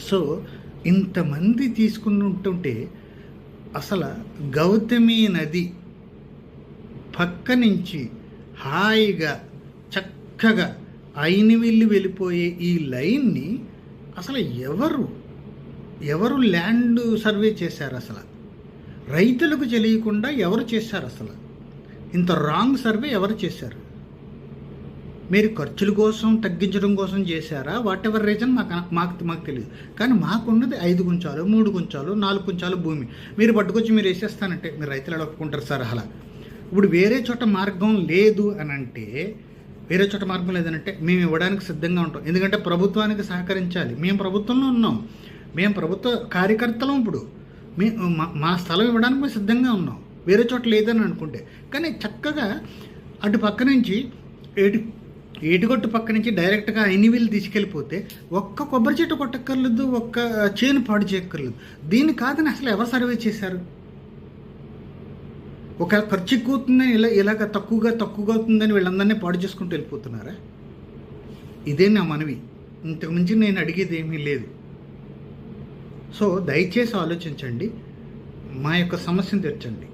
So ఇంతమంది తీసుకుంటుంటే అసలు గౌతమి నది పక్క నుంచి హాయిగా చక్కగా అయినవిల్లి వెళ్ళిపోయే ఈ లైన్ని అసలు ఎవరు ల్యాండ్ సర్వే చేశారు? అసలు రైతులకు తెలియకుండా ఎవరు చేశారు? అసలు ఇంత రాంగ్ సర్వే ఎవరు చేశారు? మీరు ఖర్చుల కోసం తగ్గించడం కోసం చేశారా? వాట్ ఎవర్ రీజన్ మాకు తెలియదు. కానీ మాకున్నది 5 గుంచాలు 3 గుంచాలు 4 గుంచాలు భూమి మీరు పట్టుకొచ్చి మీరు వేసేస్తానంటే మీరు రైతులు అడుక్కుంటారు సార్. అలా ఇప్పుడు వేరే చోట మార్గం లేదు అని అంటే మేము ఇవ్వడానికి సిద్ధంగా ఉంటాం. ఎందుకంటే ప్రభుత్వానికి సహకరించాలి. మేము ప్రభుత్వంలో ఉన్నాం, మేము ప్రభుత్వ కార్యకర్తలం. ఇప్పుడు మా స్థలం ఇవ్వడానికి మేము సిద్ధంగా ఉన్నాం, వేరే చోట లేదని అనుకుంటే. కానీ చక్కగా అటు పక్క నుంచి ఏటిగొట్టు పక్క నుంచి డైరెక్ట్గా అయినవిల్లు తీసుకెళ్ళిపోతే ఒక్క కొబ్బరి చెట్టు కొట్టక్కర్లేదు, ఒక్క చేను పాడు చేయక్కర్లేదు. దీన్ని కాదని అసలు ఎవరు సర్వే చేశారు? ఒక ఖర్చు ఎక్కువ అవుతుందని ఇలాగ తక్కువగా అవుతుందని వీళ్ళందరినీ పాడు చేసుకుంటూ వెళ్ళిపోతున్నారా? ఇదే నా మనవి. ఇంతకుమించి నేను అడిగేది ఏమీ లేదు. సో దయచేసి ఆలోచించండి, మా యొక్క సమస్యను తీర్చండి.